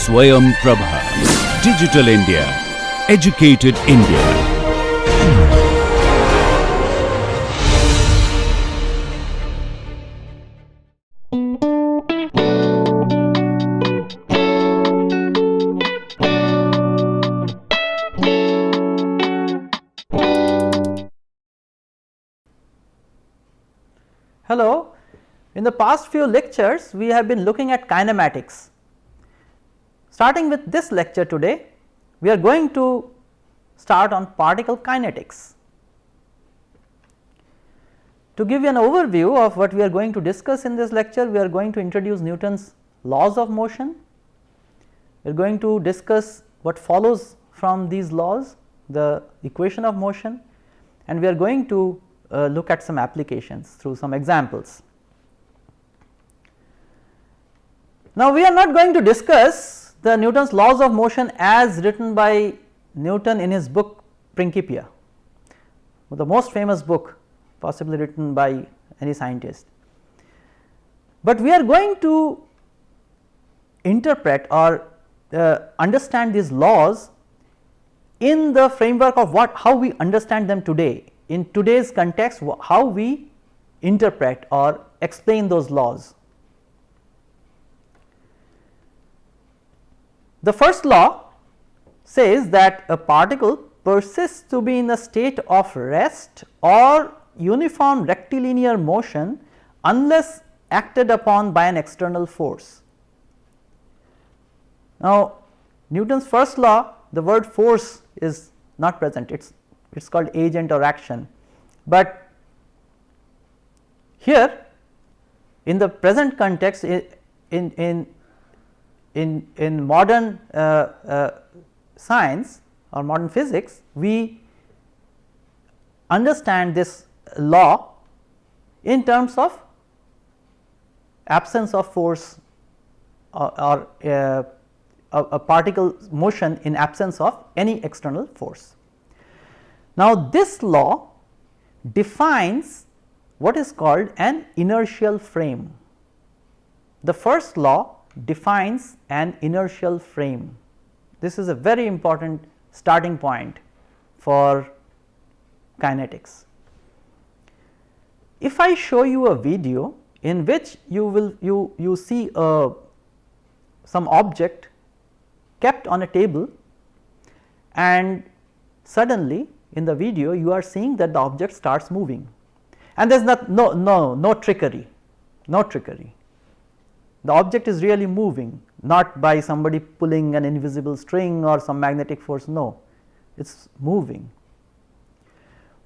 Swayam Prabha. Digital India. Educated India. Hello, in the past few lectures we have been looking at kinematics. Starting with this lecture today, we are going to start on particle kinetics. To give you an overview of what we are going to discuss in this lecture, we are going to introduce Newton's laws of motion, we are going to discuss what follows from these laws, the equation of motion, and we are going to look at some applications through some examples. Now, we are not going to discuss the Newton's laws of motion as written by Newton in his book Principia, the most famous book possibly written by any scientist, but we are going to interpret or understand these laws in the framework of how we understand them today, in today's context, how we interpret or explain those laws. The first law says that a particle persists to be in a state of rest or uniform rectilinear motion unless acted upon by an external force. Now, Newton's first law, the word force is not present, it is called agent or action, but here in the present context in modern science or modern physics, we understand this law in terms of absence of force or a particle motion in absence of any external force. Now, this law defines what is called an inertial frame. The first law defines an inertial frame. This is a very important starting point for kinetics. If I show you a video in which you see some object kept on a table, and suddenly in the video you are seeing that the object starts moving, and there is no trickery, the object is really moving, not by somebody pulling an invisible string or some magnetic force, no, it is moving.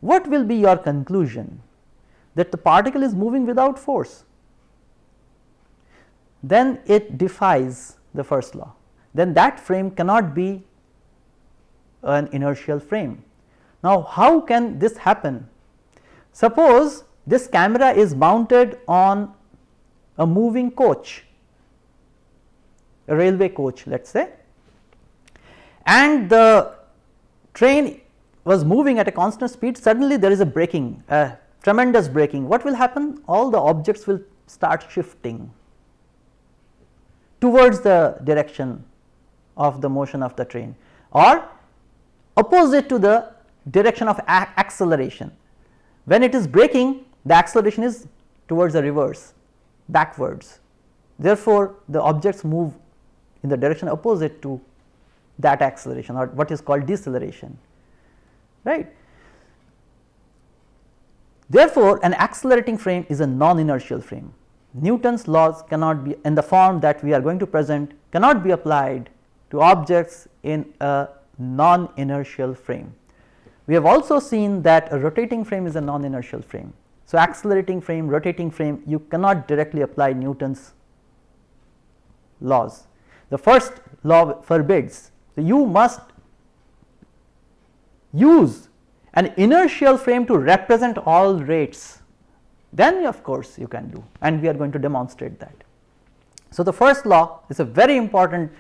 What will be your conclusion? That the particle is moving without force? Then it defies the first law, then that frame cannot be an inertial frame. Now, how can this happen? Suppose this camera is mounted on a moving coach, a railway coach let us say, and the train was moving at a constant speed. Suddenly there is a braking, a tremendous braking. What will happen? All the objects will start shifting towards the direction of the motion of the train, or opposite to the direction of acceleration. When it is braking, the acceleration is towards the reverse, backwards. Therefore, the objects move in the direction opposite to that acceleration, or what is called deceleration, right. Therefore, an accelerating frame is a non-inertial frame. Newton's laws cannot be, in the form that we are going to present, cannot be applied to objects in a non-inertial frame. We have also seen that a rotating frame is a non-inertial frame. So, accelerating frame, rotating frame, you cannot directly apply Newton's laws. The first law forbids. So, you must use an inertial frame to represent all rates, then of course you can do, and we are going to demonstrate that. So, the first law is a very important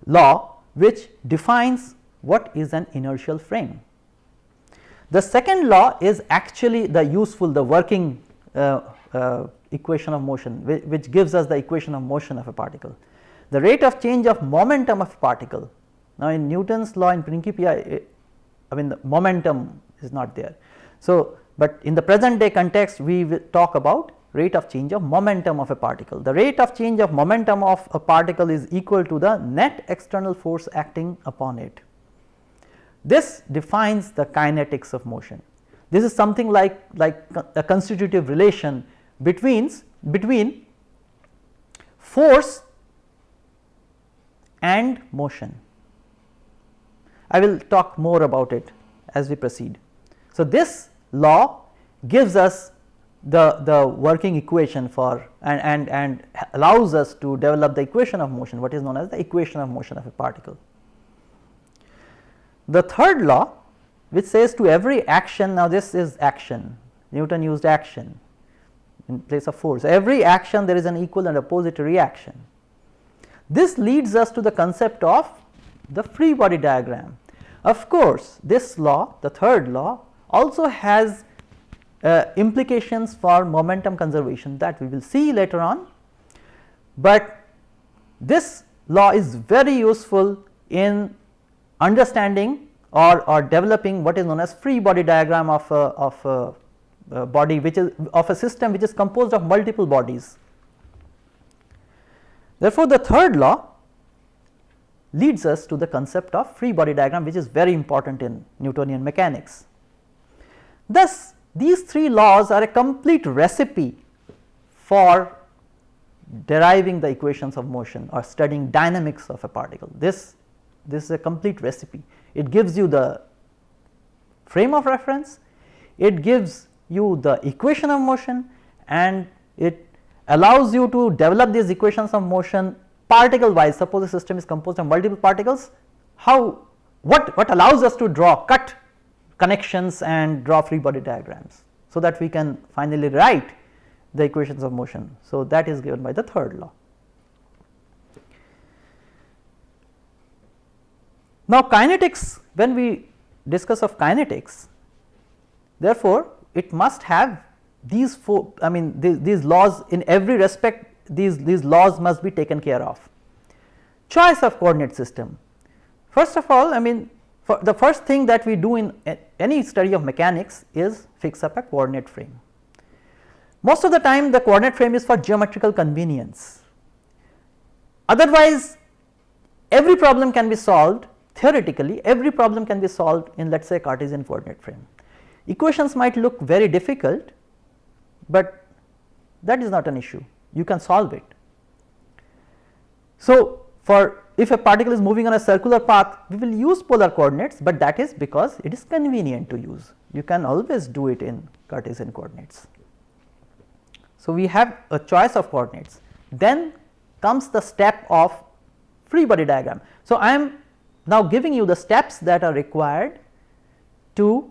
law which defines what is an inertial frame. The second law is actually the useful, the working equation of motion, which gives us the equation of motion of a particle. the rate of change of momentum of particle. Now, in Newton's law in Principia, I mean the momentum is not there. So, but in the present day context we will talk about rate of change of momentum of a particle. The rate of change of momentum of a particle is equal to the net external force acting upon it. This defines the kinetics of motion. This is something like a constitutive relation between force and motion. I will talk more about it as we proceed. So, this law gives us the working equation for and allows us to develop the equation of motion, what is known as the equation of motion of a particle. The third law, which says to every action, now this is action, Newton used action in place of force. Every action there is an equal and opposite reaction. This leads us to the concept of the free body diagram. Of course, this law, the third law, also has implications for momentum conservation that we will see later on, but this law is very useful in understanding or developing what is known as free body diagram of a body which is of a system which is composed of multiple bodies. Therefore, the third law leads us to the concept of free body diagram, which is very important in Newtonian mechanics. Thus, these three laws are a complete recipe for deriving the equations of motion or studying dynamics of a particle. This is a complete recipe. It gives you the frame of reference, it gives you the equation of motion, and it allows you to develop these equations of motion particle wise. Suppose the system is composed of multiple particles, what allows us to cut connections and draw free body diagrams, so that we can finally write the equations of motion. So, that is given by the third law. Now, kinetics, when we discuss of kinetics, therefore, it must have these four, I mean these laws in every respect, these laws must be taken care of. Choice of coordinate system. First of all, I mean the first thing that we do in any study of mechanics is fix up a coordinate frame. Most of the time the coordinate frame is for geometrical convenience. Otherwise, every problem can be solved theoretically, every problem can be solved in, let us say, a Cartesian coordinate frame. Equations might look very difficult, but that is not an issue, you can solve it. So, if a particle is moving on a circular path, we will use polar coordinates, but that is because it is convenient to use. You can always do it in Cartesian coordinates. So, we have a choice of coordinates. Then comes the step of free body diagram. So, I am now giving you the steps that are required to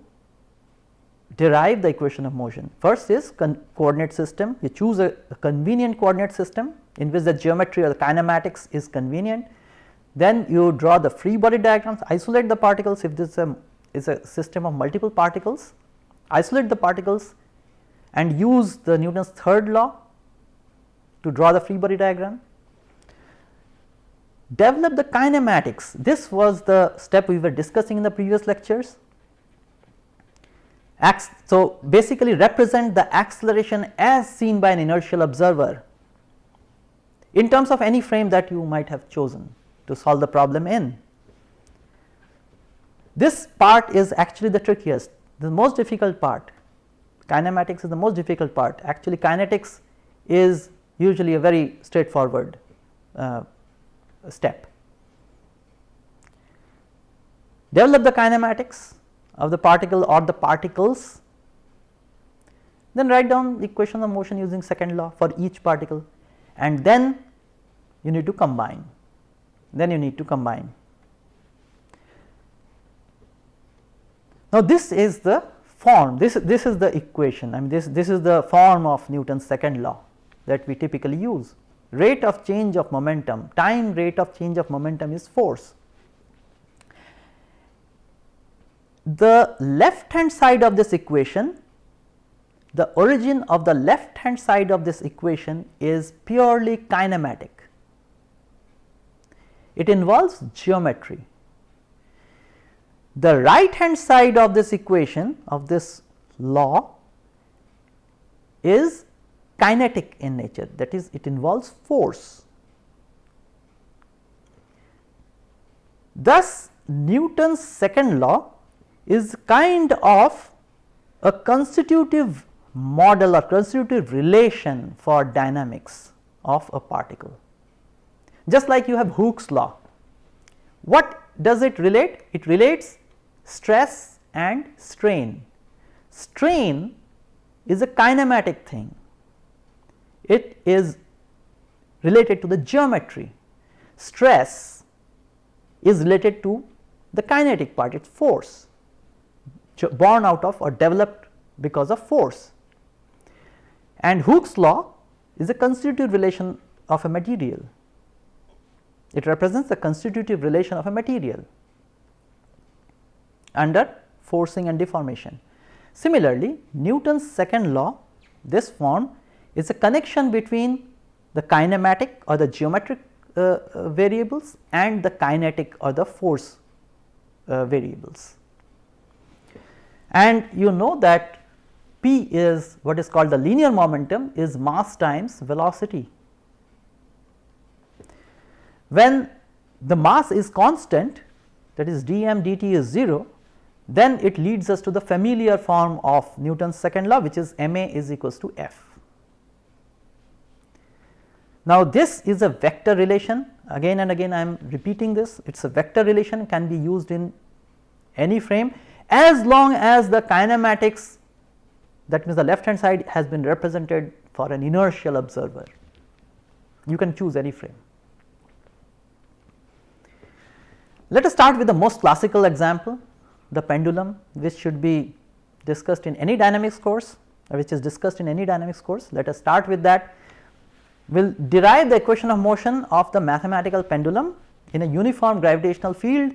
derive the equation of motion. First is coordinate system. You choose a convenient coordinate system in which the geometry or the kinematics is convenient. Then you draw the free body diagrams, isolate the particles. If this is a system of multiple particles, isolate the particles and use the Newton's third law to draw the free body diagram. Develop the kinematics. This was the step we were discussing in the previous lectures. So, basically represent the acceleration as seen by an inertial observer in terms of any frame that you might have chosen to solve the problem in. This part is actually the trickiest, the most difficult part. Kinematics is the most difficult part. Actually, kinetics is usually a very straightforward step. Develop the kinematics of the particle or the particles, then write down the equation of motion using second law for each particle, and then you need to combine. Now, this is the form, this is the equation, I mean this is the form of Newton's second law that we typically use. Rate of change of momentum, time rate of change of momentum is force. The left hand side of this equation, the origin of the left hand side of this equation is purely kinematic. it involves geometry. The right hand side of this equation, of this law, is kinetic in nature, that is, it involves force. Thus, Newton's second law is kind of a constitutive model or constitutive relation for dynamics of a particle. Just like you have Hooke's law, what does it relate? It relates stress and strain. Strain is a kinematic thing, it is related to the geometry. Stress is related to the kinetic part, it is force born out of or developed because of force. And Hooke's law is a constitutive relation of a material, it represents the constitutive relation of a material under forcing and deformation. Similarly, Newton's second law, this form, is a connection between the kinematic or the geometric variables and the kinetic or the force variables. And you know that P is what is called the linear momentum, is mass times velocity. When the mass is constant, that is dm dt is 0, then it leads us to the familiar form of Newton's second law, which is ma is equals to f. Now, this is a vector relation, again and again I am repeating this, it is a vector relation, can be used in any frame as long as the kinematics, that means the left hand side, has been represented for an inertial observer. You can choose any frame. Let us start with the most classical example, the pendulum, which should be discussed in any dynamics course, or which is discussed in any dynamics course. Let us start with that. We will derive the equation of motion of the mathematical pendulum in a uniform gravitational field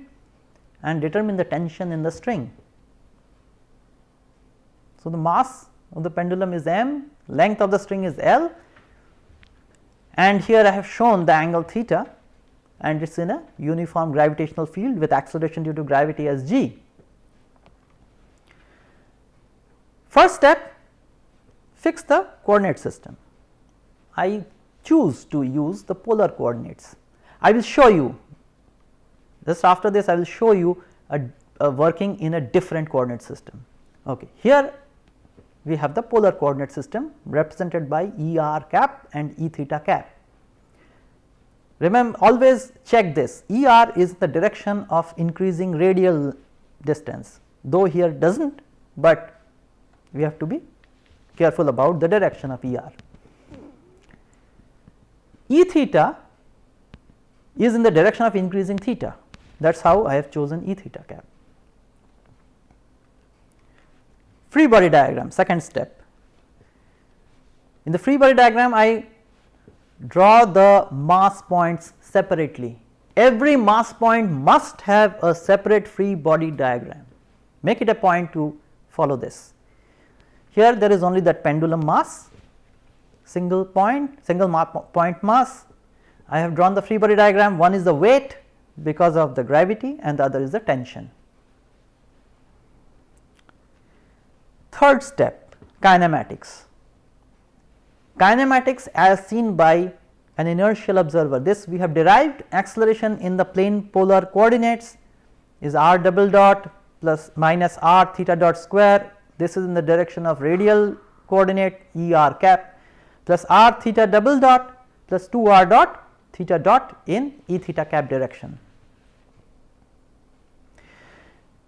and determine the tension in the string. So, the mass of the pendulum is m, length of the string is L, and here I have shown the angle theta, and it is in a uniform gravitational field with acceleration due to gravity as g. First step, fix the coordinate system. I choose to use the polar coordinates. I will show you, just after this I will show you a working in a different coordinate system. Okay. Here we have the polar coordinate system represented by ER cap and E theta cap. Remember, always check this, ER is the direction of increasing radial distance, though here does not, but we have to be careful about the direction of ER. E theta is in the direction of increasing theta, that is how I have chosen E theta cap. Free body diagram, second step. In the free body diagram, I draw the mass points separately. Every mass point must have a separate free body diagram. Make it a point to follow this. Here there is only that pendulum mass, single point mass. I have drawn the free body diagram. One is the weight because of the gravity and the other is the tension. Third step, kinematics. Kinematics as seen by an inertial observer. This we have derived. Acceleration in the plane polar coordinates is r double dot plus minus r theta dot square. This is in the direction of radial coordinate ER cap plus r theta double dot plus 2r dot theta dot in E theta cap direction.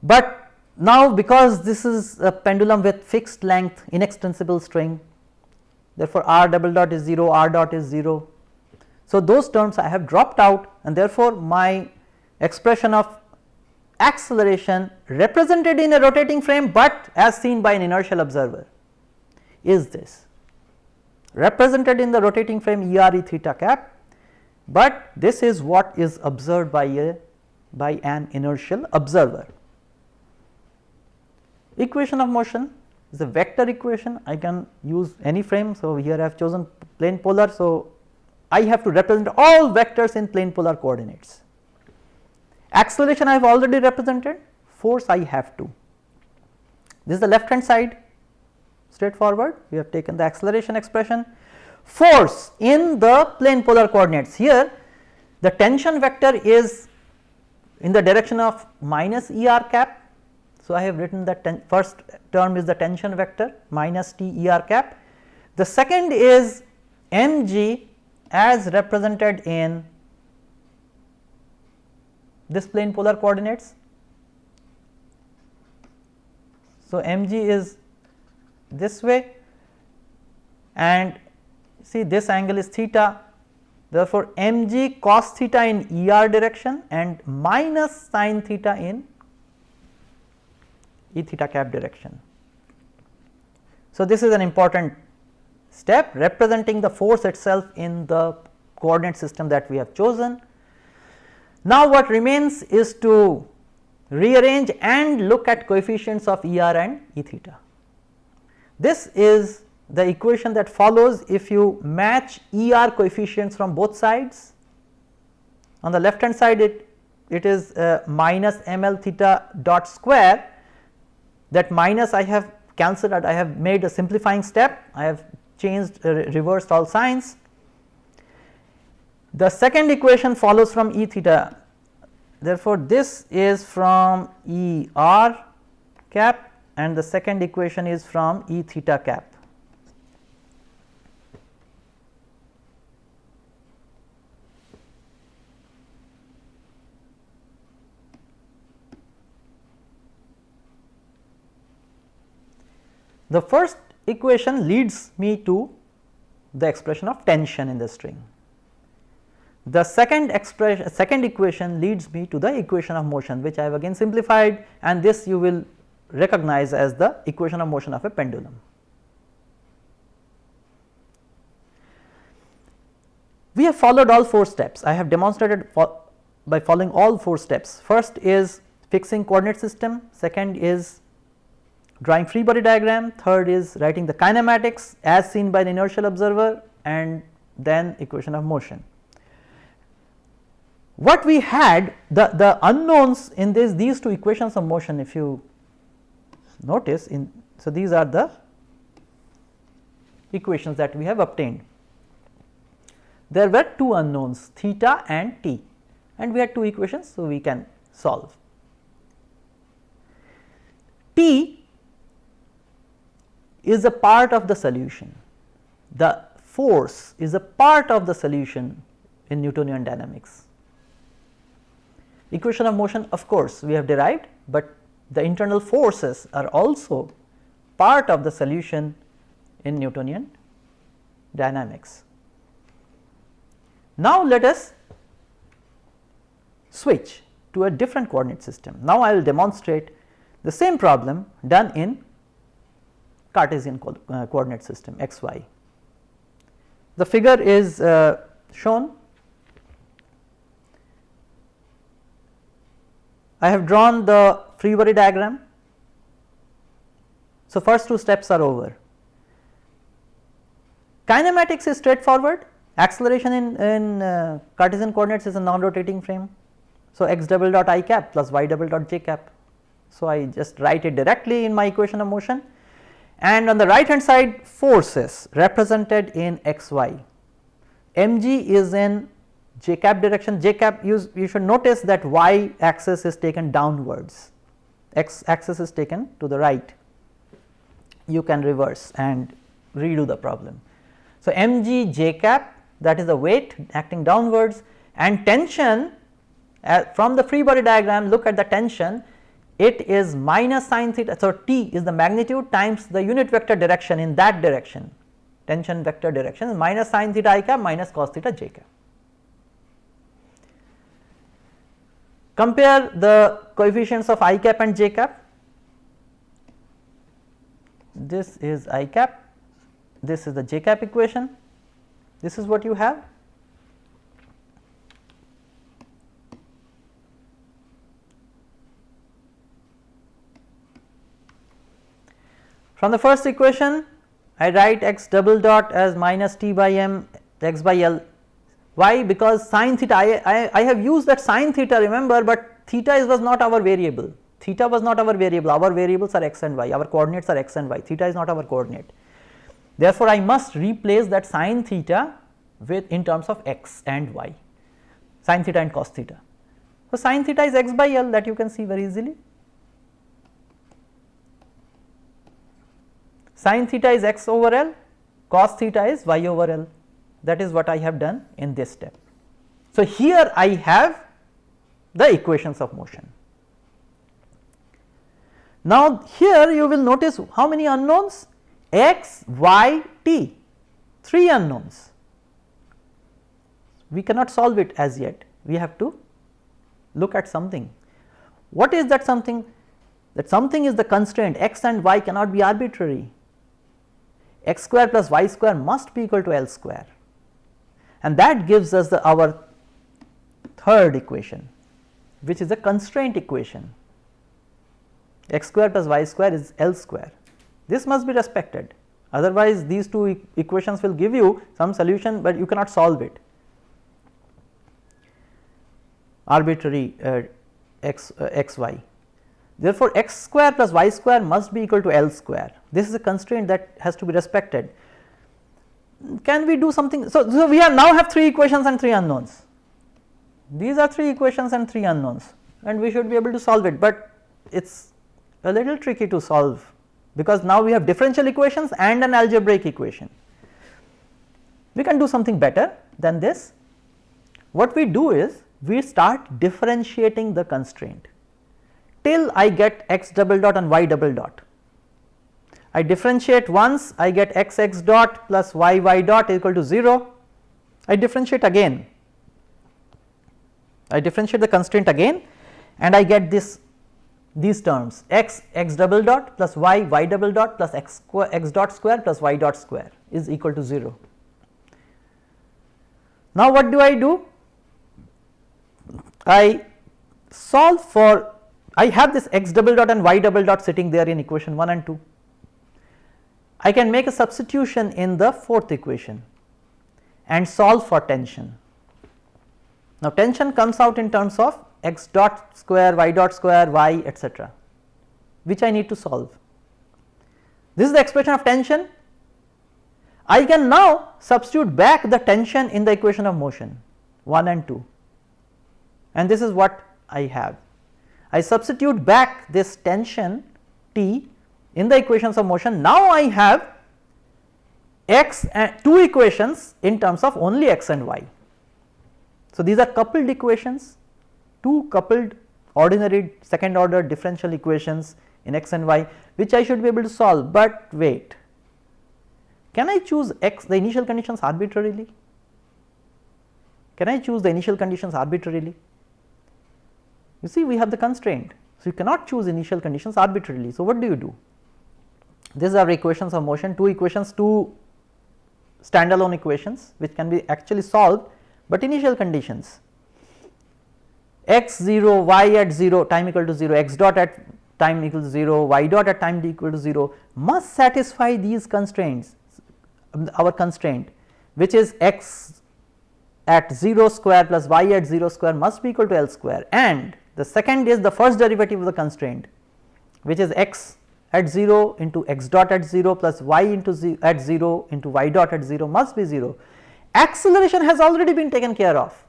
But now, because this is a pendulum with fixed length inextensible string, therefore r double dot is 0, r dot is 0. So, those terms I have dropped out, and therefore, my expression of acceleration represented in a rotating frame, but as seen by an inertial observer is this, represented in the rotating frame ER E theta cap, but this is what is observed by an inertial observer. Equation of motion is a vector equation. I can use any frame. So, here I have chosen plane polar. So, I have to represent all vectors in plane polar coordinates. Acceleration I have already represented, force I have to. This is the left hand side, straightforward, we have taken the acceleration expression. Force in the plane polar coordinates, here the tension vector is in the direction of minus ER cap. So, I have written that first term is the tension vector minus T ER cap. The second is mg as represented in this plane polar coordinates. So, mg is this way and see this angle is theta, therefore, mg cos theta in ER direction and minus sin theta in E theta cap direction. So, this is an important step representing the force itself in the coordinate system that we have chosen. Now, what remains is to rearrange and look at coefficients of ER and E theta. This is the equation that follows if you match ER coefficients from both sides. On the left hand side it is minus ml theta dot square, that minus I have cancelled out, I have made a simplifying step, I have changed reversed all signs. The second equation follows from E theta, therefore, this is from ER cap and the second equation is from E theta cap. The first equation leads me to the expression of tension in the string. The second equation leads me to the equation of motion, which I have again simplified, and this you will recognize as the equation of motion of a pendulum. We have followed all 4 steps. I have demonstrated by following all 4 steps. First is fixing coordinate system, second is drawing free body diagram, third is writing the kinematics as seen by the inertial observer, and then equation of motion. What we had, the unknowns in these 2 equations of motion, if you notice, so these are the equations that we have obtained. There were 2 unknowns, theta and t, and we had 2 equations, so we can solve. T is a part of the solution, the force is a part of the solution in Newtonian dynamics. Equation of motion, of course, we have derived, but the internal forces are also part of the solution in Newtonian dynamics. Now, let us switch to a different coordinate system. Now, I will demonstrate the same problem done in Cartesian coordinate system x y. The figure is shown. I have drawn the free body diagram. So, first 2 steps are over. Kinematics is straightforward. Acceleration in Cartesian coordinates is a non-rotating frame. So, x double dot I cap plus y double dot j cap. So, I just write it directly in my equation of motion, and on the right hand side forces represented in x y. mg is in j cap direction, j cap you should notice that y axis is taken downwards, x axis is taken to the right. You can reverse and redo the problem. So, mg j cap, that is the weight acting downwards, and tension from the free body diagram, look at the tension, it is minus sin theta. So, T is the magnitude times the unit vector direction in that direction, tension vector direction is minus sin theta I cap minus cos theta j cap. Compare the coefficients of I cap and j cap. This is I cap, this is the j cap equation, this is what you have. From the first equation, I write x double dot as minus t by m x by L. Why? Because sin theta, I have used that sin theta, remember, but theta was not our variable, theta was not our variable, our variables are x and y, our coordinates are x and y, theta is not our coordinate. Therefore, I must replace that sin theta with in terms of x and y, sin theta and cos theta. So, sin theta is x by L, that you can see very easily. Sin theta is x over L, cos theta is y over L, that is what I have done in this step. So, here I have the equations of motion. Now, here you will notice how many unknowns? X, y, t, 3 unknowns. We cannot solve it as yet, we have to look at something. What is that something? That something is the constraint, x and y cannot be arbitrary, x square plus y square must be equal to L square, and that gives us our third equation, which is a constraint equation. X square plus y square is L square. This must be respected, otherwise these two equations will give you some solution, but you cannot solve it. Arbitrary x y. Therefore, x square plus y square must be equal to L square. This is a constraint that has to be respected. Can we do something? So we now have 3 equations and 3 unknowns. These are 3 equations and 3 unknowns, and we should be able to solve it, but it is a little tricky to solve, because now we have differential equations and an algebraic equation. We can do something better than this. What we do is we start differentiating the constraint till I get x double dot and y double dot. I differentiate once, I get x x dot plus y y dot equal to 0. I differentiate again, I differentiate the constraint again, and I get these terms x x double dot plus y y double dot plus x dot square plus y dot square is equal to 0. Now, what do? I solve for, I have this x double dot and y double dot sitting there in equation 1 and 2. I can make a substitution in the 4th equation and solve for tension. Now, tension comes out in terms of x dot square, y dot square, y, etc., which I need to solve. This is the expression of tension. I can now substitute back the tension in the equation of motion 1 and 2, and this is what I have. I substitute back this tension T in the equations of motion. Now, I have x and 2 equations in terms of only x and y. So, these are coupled equations, 2 coupled ordinary second order differential equations in x and y, which I should be able to solve. But wait, can I choose x, the initial conditions arbitrarily? Can I choose the initial conditions arbitrarily? You see, we have the constraint, so you cannot choose initial conditions arbitrarily. So, what do? These are equations of motion, 2 equations, 2 standalone equations which can be actually solved, but initial conditions x 0, y at 0, time equal to 0, x dot at time equal to 0, y dot at time equal to 0 must satisfy these constraints, our constraint, which is x at 0 square plus y at 0 square must be equal to L square, and the second is the first derivative of the constraint, which is x at 0 into x dot at 0 plus y into at 0 into y dot at 0 must be 0. Acceleration has already been taken care of.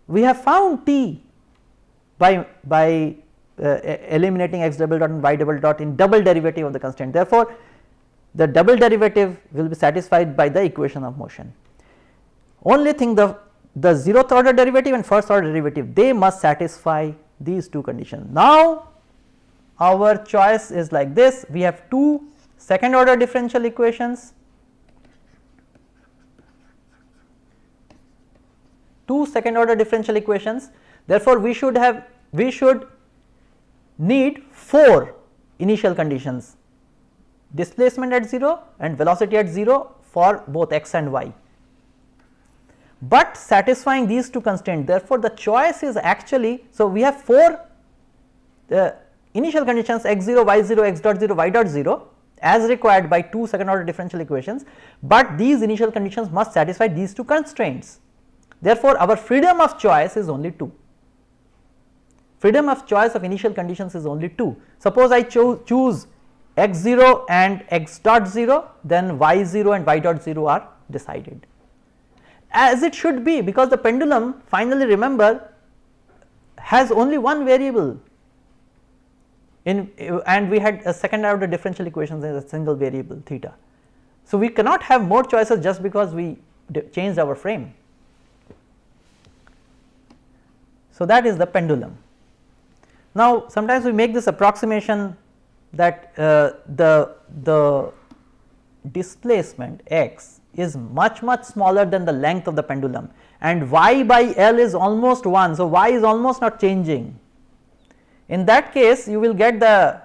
We have found t by eliminating x double dot and y double dot in double derivative of the constraint. Therefore, the double derivative will be satisfied by the equation of motion. Only thing, the 0th order derivative and 1st order derivative, they must satisfy these 2 conditions. Now, our choice is like this. We have 2 second order differential equations, 2 second order differential equations. Therefore, we should need 4 initial conditions, displacement at 0 and velocity at 0 for both x and y, but satisfying these 2 constraints. Therefore, the choice is actually, so we have 4 initial conditions x 0, y 0, x dot 0, y dot 0 as required by 2 second order differential equations, but these initial conditions must satisfy these 2 constraints. Therefore, our freedom of choice is only 2. freedom of choice of initial conditions is only 2. Suppose I choose x 0 and x dot 0, then y 0 and y dot 0 are decided, as it should be, because the pendulum, finally remember, has only one variable in, and we had a second order differential equations in a single variable theta. So, we cannot have more choices just because we changed our frame. So, that is the pendulum. Now, sometimes we make this approximation that the displacement x is much smaller than the length of the pendulum, and y by L is almost 1. So, y is almost not changing. In that case, you will get the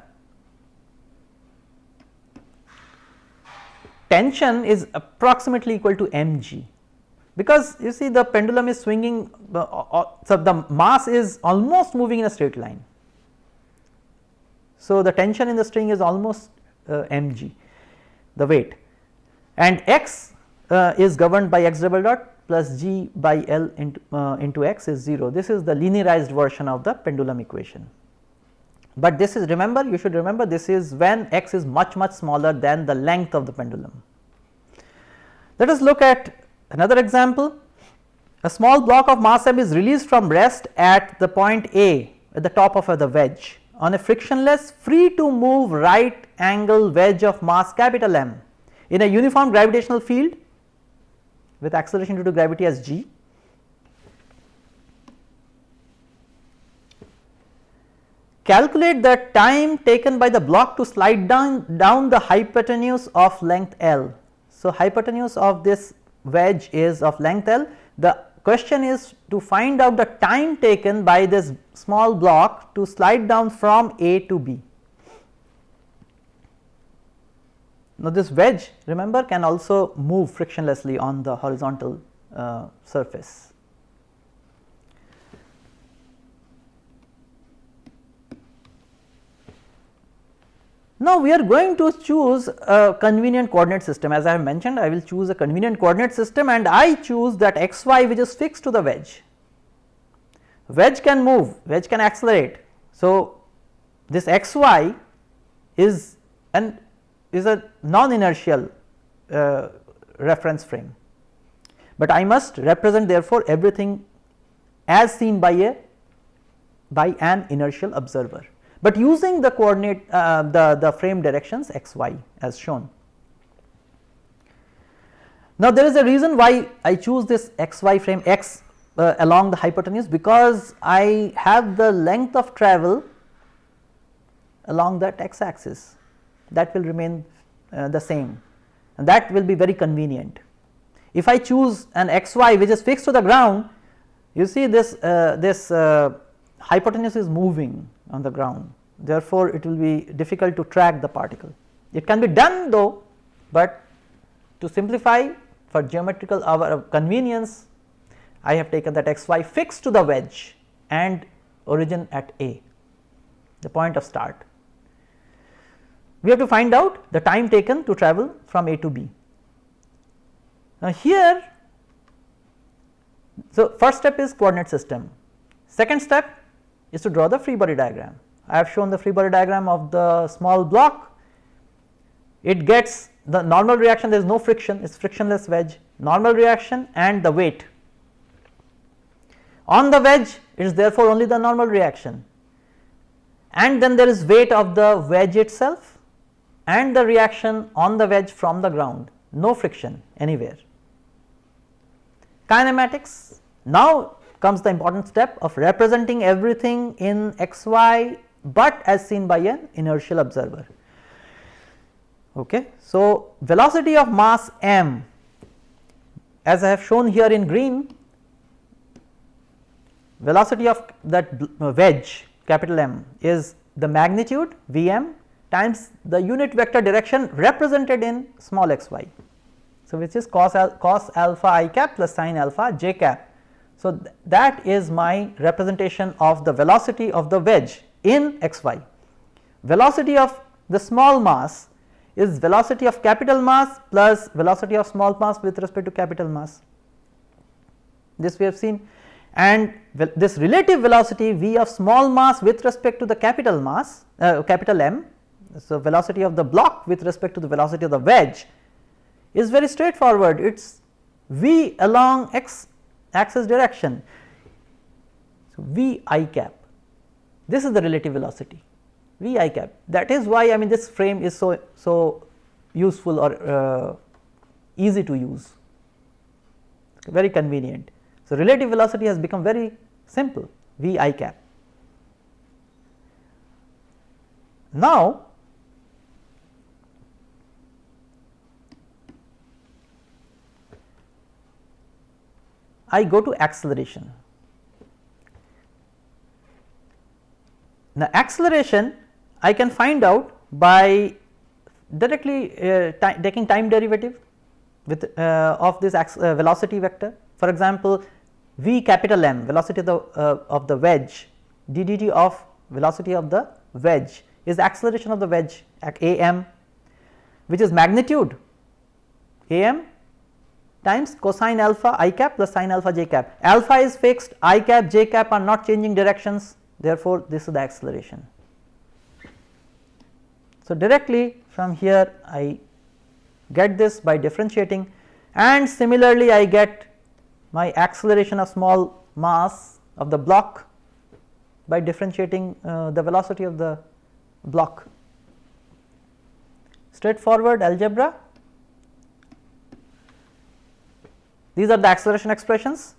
tension is approximately equal to mg, because you see the pendulum is swinging, so the mass is almost moving in a straight line. So, the tension in the string is almost mg, the weight, and x is governed by x double dot plus g by L into x is 0. This is the linearized version of the pendulum equation, but this is, remember, you should remember, this is when x is much smaller than the length of the pendulum. Let us look at another example. A small block of mass m is released from rest at the point A at the top of the wedge on a frictionless free to move right angle wedge of mass capital M in a uniform gravitational field with acceleration due to gravity as g. Calculate the time taken by the block to slide down the hypotenuse of length L. So, hypotenuse of this wedge is of length L. The question is to find out the time taken by this small block to slide down from A to B. Now, this wedge, remember, can also move frictionlessly on the horizontal surface. Now, we are going to choose a convenient coordinate system. As I have mentioned, I will choose a convenient coordinate system, and I choose that x y which is fixed to the wedge. Wedge can move, wedge can accelerate. So, this x y is a non-inertial reference frame, but I must represent therefore everything as seen by an inertial observer, but using the coordinate the frame directions x y as shown. Now, there is a reason why I choose this x y frame x along the hypotenuse, because I have the length of travel along that x axis that will remain the same, and that will be very convenient. If I choose an x y which is fixed to the ground, you see this hypotenuse is moving on the ground, therefore, it will be difficult to track the particle. It can be done though, but to simplify for geometrical our convenience, I have taken that x y fixed to the wedge and origin at A, the point of start. We have to find out the time taken to travel from A to B. Now, here, so first step is coordinate system, second step is to draw the free body diagram. I have shown the free body diagram of the small block. It gets the normal reaction, there is no friction, it is frictionless wedge, normal reaction and the weight. On the wedge, it is therefore only the normal reaction, and then there is weight of the wedge itself and the reaction on the wedge from the ground, no friction anywhere. Kinematics, now comes the important step of representing everything in x y, but as seen by an inertial observer. Okay. So, velocity of mass m, as I have shown here in green, velocity of that wedge capital M is the magnitude V m times the unit vector direction represented in small x y. So, which is cos alpha I cap plus sin alpha j cap. So, that is my representation of the velocity of the wedge in x y. Velocity of the small mass is velocity of capital mass plus velocity of small mass with respect to capital mass. This we have seen, and this relative velocity v of small mass with respect to the capital mass capital M. So, velocity of the block with respect to the velocity of the wedge is very straightforward, it is v along x axis direction. So, v I cap, this is the relative velocity v I cap, that is why I mean this frame is so useful or easy to use, very convenient. So, relative velocity has become very simple, v I cap. Now, I go to acceleration. Now, acceleration I can find out by directly taking time derivative with of this velocity vector. For example, v capital M, velocity of the wedge, d dt of velocity of the wedge is acceleration of the wedge at a m, which is magnitude a m times cosine alpha I cap plus sine alpha j cap. Alpha is fixed, I cap j cap are not changing directions, therefore, this is the acceleration. So, directly from here I get this by differentiating, and similarly I get my acceleration of small mass of the block by differentiating the velocity of the block. Straightforward algebra. These are the acceleration expressions.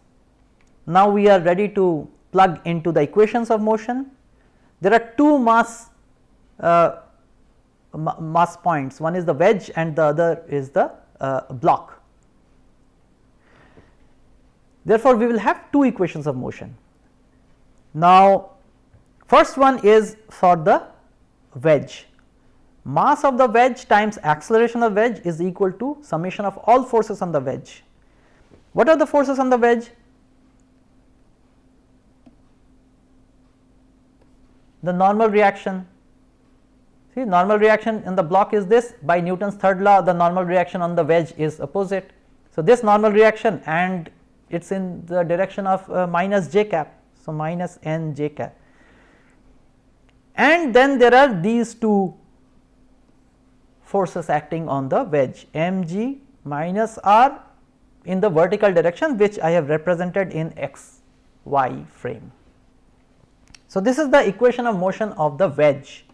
Now, we are ready to plug into the equations of motion. There are two mass points, one is the wedge and the other is the block. Therefore, we will have two equations of motion. Now, first one is for the wedge. Mass of the wedge times acceleration of wedge is equal to summation of all forces on the wedge. What are the forces on the wedge? The normal reaction. See, normal reaction in the block is this, by Newton's third law the normal reaction on the wedge is opposite. So, this normal reaction, and it is in the direction of minus j cap. So, minus n j cap, and then there are these two forces acting on the wedge, mg minus r in the vertical direction, which I have represented in x y frame. So, this is the equation of motion of the wedge.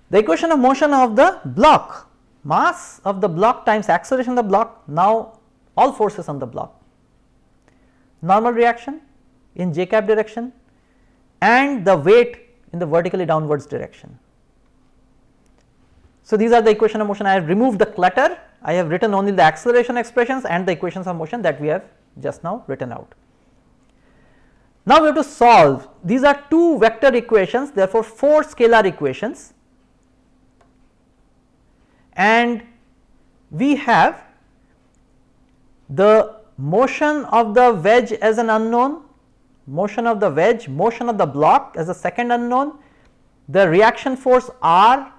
The equation of motion of the block, mass of the block times acceleration of the block, now all forces on the block, normal reaction in j cap direction and the weight in the vertically downwards direction. So, these are the equation of motion. I have removed the clutter, I have written only the acceleration expressions and the equations of motion that we have just now written out. Now, we have to solve, these are two vector equations, therefore, 4 scalar equations, and we have the motion of the wedge as an unknown, motion of the wedge, motion of the block as a second unknown, the reaction force R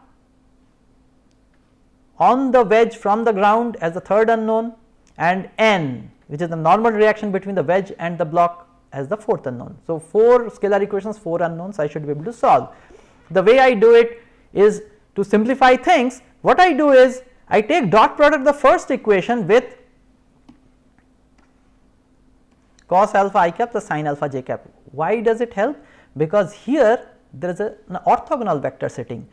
on the wedge from the ground as the third unknown, and N, which is the normal reaction between the wedge and the block, as the fourth unknown. So, 4 scalar equations, 4 unknowns I should be able to solve. The way I do it is to simplify things. What I do is I take dot product the first equation with cos alpha I cap plus sin alpha j cap. Why does it help? Because here there is an orthogonal vector sitting,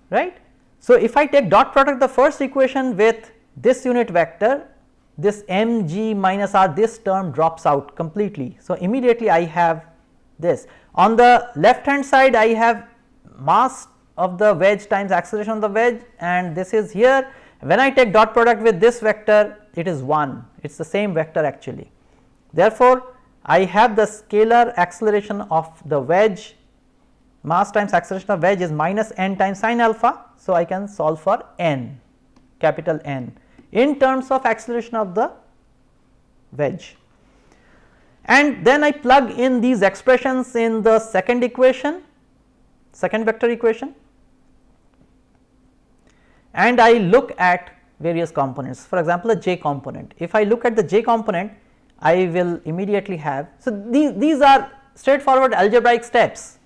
right. So, if I take dot product the first equation with this unit vector, this mg minus r, this term drops out completely. So, immediately I have this. On the left hand side I have mass of the wedge times acceleration of the wedge, and this is here. When I take dot product with this vector, it is 1, it is the same vector actually. Therefore, I have the scalar acceleration of the wedge, mass times acceleration of wedge is minus n times sin alpha. So, I can solve for n, capital N, in terms of acceleration of the wedge, and then I plug in these expressions in the second equation, second vector equation, and I look at various components. For example, a j component. If I look at the j component, I will immediately have. So, these are straightforward algebraic steps,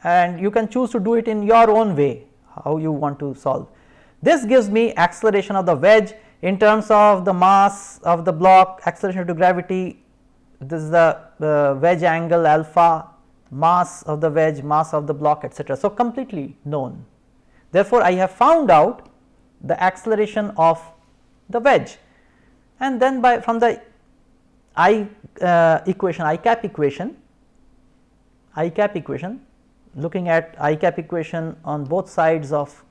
and you can choose to do it in your own way, how you want to solve. This gives me acceleration of the wedge in terms of the mass of the block, acceleration due to gravity. This is the wedge angle alpha, mass of the wedge, mass of the block, etc. So, completely known. Therefore, I have found out the acceleration of the wedge, and then from the equation, I cap equation, looking at I cap equation on both sides of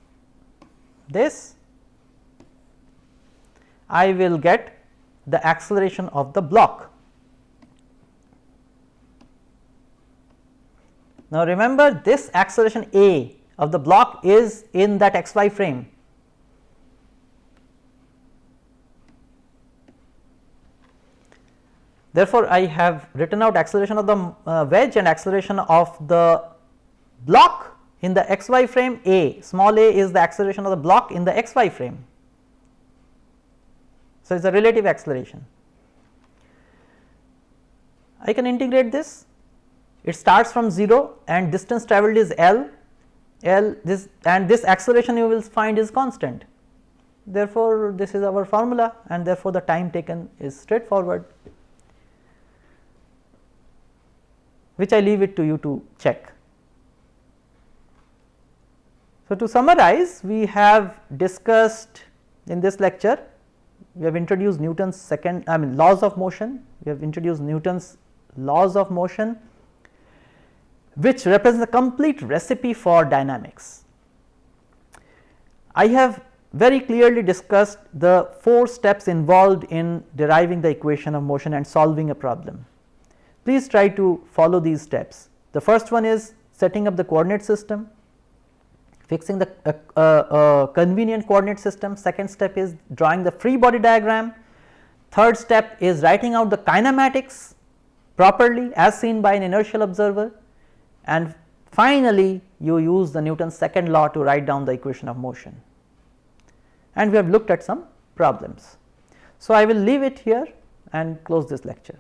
this, I will get the acceleration of the block. Now, remember, this acceleration A of the block is in that xy frame. Therefore, I have written out acceleration of the wedge and acceleration of the block in the xy frame. A, small a is the acceleration of the block in the xy frame. So, it is a relative acceleration. I can integrate this. It starts from 0 and distance travelled is L, this, and this acceleration you will find is constant. Therefore, this is our formula, and therefore, the time taken is straightforward, which I leave it to you to check. So, to summarize, we have discussed in this lecture, we have introduced Newton's laws of motion. We have introduced Newton's laws of motion, which represents a complete recipe for dynamics. I have very clearly discussed the 4 steps involved in deriving the equation of motion and solving a problem. Please try to follow these steps. The first one is setting up the coordinate system, fixing the convenient coordinate system. Second step is drawing the free body diagram. Third step is writing out the kinematics properly as seen by an inertial observer, and finally, you use the Newton's second law to write down the equation of motion, and we have looked at some problems. So, I will leave it here and close this lecture.